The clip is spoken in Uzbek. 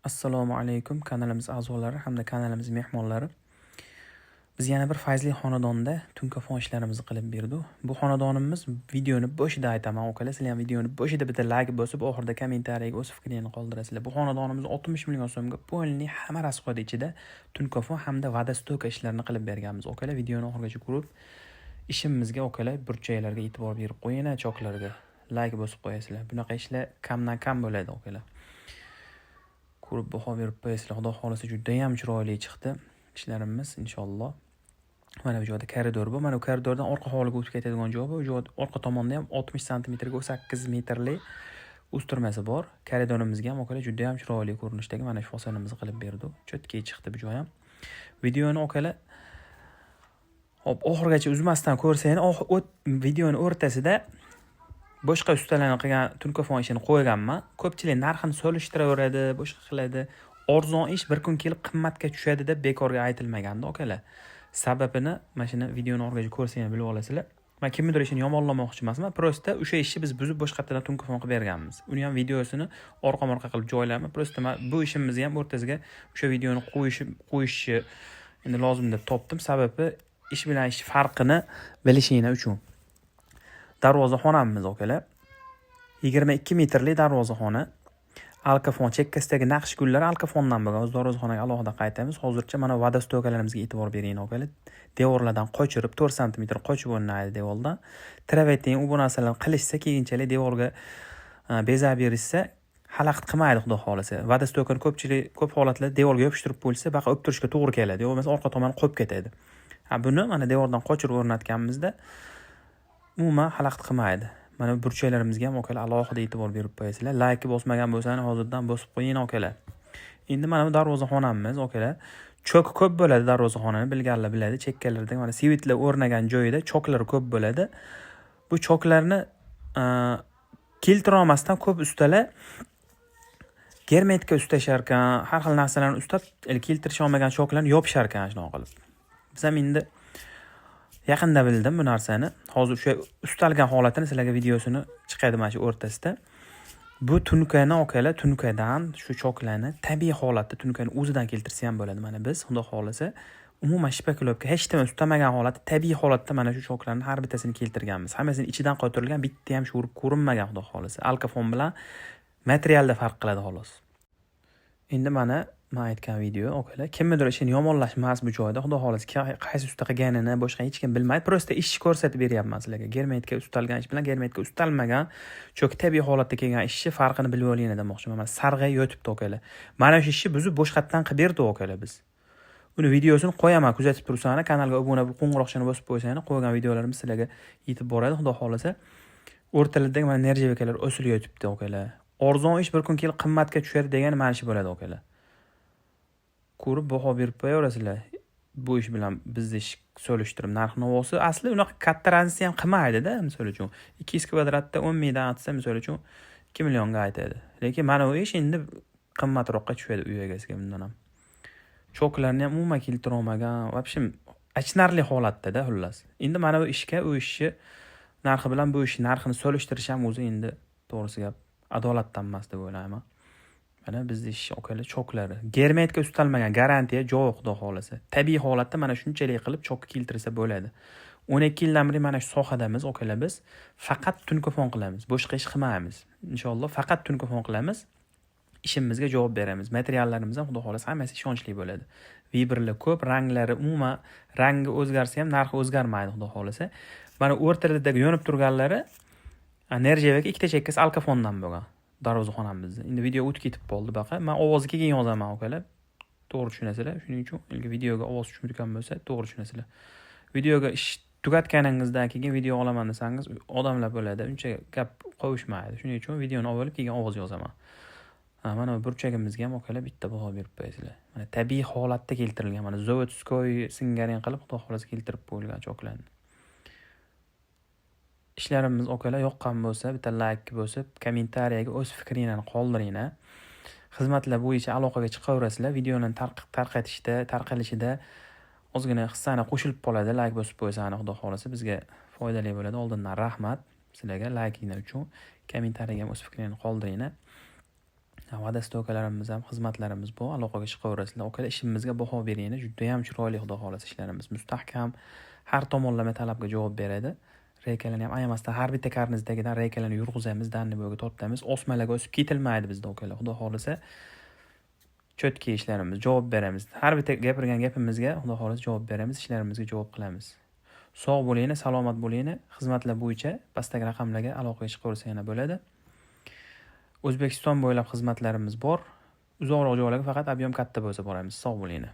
Assalomu alaykum kanalimiz a'zolari hamda kanalimiz mehmonlari. Biz yana bir fayzli xonadonda tungi fon ishlarimizni qilib berdik. Bu xonadonimiz videoni boshida aytaman, ukalar, sizlar ham videoni boshida bitta like bosib, oxirida kommentariyaga o'z fikringizni qoldirasizlar. Bu xonadonimiz 60 million so'mga polni hamma rasxod ichida tungi fon hamda vodostoka ishlarini qilib berganmiz. Ukalar, videoni oxirigacha ko'rib, ishimizga ukalar burchaklarga e'tibor berib qo'ying, choklarga like bosib qo'yasizlar. Bunaqa ishlar kamdan kam bo'ladi, ukalar. Ko'rib baho berib qo'yasizlar. Xudo xolisa juda ham chiroyli chiqdi ishlarimiz inshaalloh. Mana bu joyda koridor bor. Mana bu koridordan orqa hovliga o'tib ketadigan joy bor. Bu orqa tomonda ham 60 sm ga 8 metrli o'stirmasi bor. Koridorimizga ham okalar juda ham chiroyli ko'rinishdagi mana shu fasonimizni qilib berdik. Chotki chiqdi bu joy ham. Videoni okalar hop oxirigacha uzmasdan ko'rsanglar, videoni o'rtasida boshqa ustalarning qilgan tungi fon ishini qo'yganman. Ko'pchilik narxini solishtiraveradi, boshqa qiladi. Arzon ish bir kun kelib qimmatga tushadi deb bekorga aytilmaganda, okalar. Sababini mana shuni videoni orqaga ko'rsanglar bilib olasizlar. Men kimnidir ishini yomonlamoqchi emasman. Prosta o'sha ishni biz buzib boshqa yerdan tungi fon qilib berganmiz. Uni ham videosini orqa-morqa qilib joylayman. Prosta men bu ishimizni ham o'rtasiga o'sha videoni qo'yishni endi lozim deb topdim. Sababi ish bilan ish farqini bilishinglar uchun. Darvozaxonamiz okalar. 22 metrli darvozaxona. Alkafon chekkasidagi naqsh gullar alkafondan bo'lgan. O'z darvozaxonaga alohida qaytamiz. Hozircha mana vodostokalarimizga e'tibor bering okalar. Devorlardan qochirib 4 cm qochib o'rnaydi devordan. Travertin u bu narsalarni qilishsa, keyinchalik devorga bezab berishsa, xalaqit qilmaydi xudo xolisa. Vodostokani ko'p holatlarda devorga yopishtirib qo'yilsa, baqa o'p turishga to'g'ri keladi. Yo'qmasa orqa tomoni qo'yib ketadi. Buni mana devordan qochirib o'rnatganimizda umuman xalaqit qilmaydi. Mana burchaklarimizga ham okalar alohida e'tibor berib qo'yasizlar. Like bosmagan bo'lsangiz hozirdan bosib qo'ying okalar. Endi mana bu darvozaxonamiz okalar. Cho'k ko'p bo'ladi darvozaxonani, bilganlar biladi. Chekkalarda mana svitlar o'rnagan joyida choklar ko'p bo'ladi. Bu choklarni keltira olmasdan ko'p ustalar germetika ustashar ekan, har xil narsalarni ustab, keltirisha olmagan choklarni yopishar ekan shunaqa qilib. Biz ham endi yaqinda bildim bu narsani. Hozir o'sha ustalgan holatini sizlarga videosini chiqadi mana shu o'rtasida. Bu tunkani okalar, tunkadan shu choklarni tabiiy holatda tunkani o'zidan keltirsa ham bo'ladi. Mana biz xudo xolisa umuman shpaklopga hech nima ustamagan holatda tabiiy holatda mana shu choklarni har bittasini keltirganmiz. Hammasini ichidan qotirilgan, bitta ham sho'rib ko'rinmagan xudo xolisa. Alkafon bilan materialda farq qiladi xolos. Endi mana men aytgan video okalar, kimnidir ishini yomonlash emas bu joyda. Xudo xolisa qaysi usta qilganini boshqa hech kim bilmaydi. Prosta ish ko'rsatib beryapman sizlarga. Germetika ustalgan ish bilan germetika ustalmagan, cho'k tabiiy holatda kelgan ishni farqini bilib olinglar demoqchiman. Mana sarg'ay yotibdi okalar. Mana shu ishni buzib boshqa yerdan qilib berdi okalar biz. Uni videosini qo'yaman, kuzatib tursangiz, kanalga obuna bo'lib qo'ng'iroqchani bosib qo'ysangiz, qo'ygan videolarimiz sizlarga yetib boradi, xudo xolisa. O'rtalardagi mana nerjevakalar o'silib yotibdi okalar. Arzon ish bir kun kelib qimmatga tushadi degani mana shu bo'ladi okalar. Ko'rib baho berib qo'yaverasizlar. Bu ish bilan bizni ish solishtirib narx-navosi asli unaqa katta razniya ham qilmaydi-da, misol uchun 200 kvadratda 10 mingdan atsa, misol uchun 2 millionga aytadi. Lekin mana bu ish endi qimmatroqqa tushadi uy egasiga bundan ham. Choklarni ham umuman keltira olmagan, vobshim achinarli holatda-da xullas. Endi mana bu ishga u ishni narxi bilan bu ish narxini solishtirish ham o'zi endi to'g'risi gap adolatdan emas deb o'ylayman. Mana bizning ish okalar choklari. Germetika ustalmagan, garantiya joy xudo xolisa. Tabiiy holatda mana shunchalik qilib chok keltirsa bo'ladi. 12 yildan beri mana shu sohadamiz okalar biz. Faqat tungi fon qilamiz, boshqa ish qilmaymiz. Inshaalloh faqat tungi fon qilamiz. Ishimizga javob beramiz. Materiallarimiz ham xudo xolisa hammasi ishonchli bo'ladi. Vibrlar ko'p, ranglari umuman rangi o'zgarsa ham narxi o'zgarmaydi xudo xolisa. Mana o'rtalardagi yonib turganlari nerjevaka ikkita chekkasi alkafondan bo'lgan. Darvozaxonamizda. Endi video o'tib ketib qoldi baqa. Men ovozi keyin yozaman okalar. To'g'ri tushunasizlar. Shuning uchun ilk videoga ovoz tushmayotgan bo'lsa, to'g'ri tushunasizlar. Videoga ish tugatganingizdan keyin video olaman desangiz, odamlar bo'ladi, uncha gap qo'yishmaydi. Shuning uchun videoni olib keyin ovoz yozaman. Mana burchagimizga ham okalar bitta baho berib qo'yasizlar. Mana tabiiy holatda keltirilgan, mana zavodskoy singaring qilib xudo xolisa keltirib qo'yilgan choklarni. Ishlarimiz okalar yoqqan bo'lsa, bitta like bosib, kommentariyaga o'z fikringizni qoldiringlar. Xizmatlar bo'yicha aloqaga chiqaverasizlar. Videoning tarqalishida ozgina hissani qo'shilib qoladi. Like bosib qo'ysangiz, xudo xolisa bizga foydali bo'ladi. Oldindan rahmat sizlarga like uchun. Kommentariyaga o'z fikringizni qoldiringlar. Vadasta ukalarimiz ham xizmatlarimiz bor, aloqaga chiqaverasizlar. Ukalar, ishimizga baho beringlar, juda ham chiroyli, xudo xolasa ishlarimiz mustahkam, har tomonlama talabga javob beradi. Reykalarni ham ayamasdan har bitta karnizdagidan reykalarni yurg'izamiz, danni bo'yiga tortamiz. Osmalarga o'sib ketilmaydi bizda ukalar. Xudo xolasa cho'tki ishlarimiz, javob beramiz. Har bitta gapirgan gapimizga xudo xolasa javob beramiz, ishlarimizga javob qilamiz. Sog' bo'linglar, salomat bo'linglar. Xizmatlar bo'yicha pastdagi raqamlarga aloqaga chiqaversangiz bo'ladi. O'zbekiston bo'ylab xizmatlarimiz bor. Uzoqroq joylarga faqat ob'yom katta bo'lsa boramiz. Sog' bo'linglar.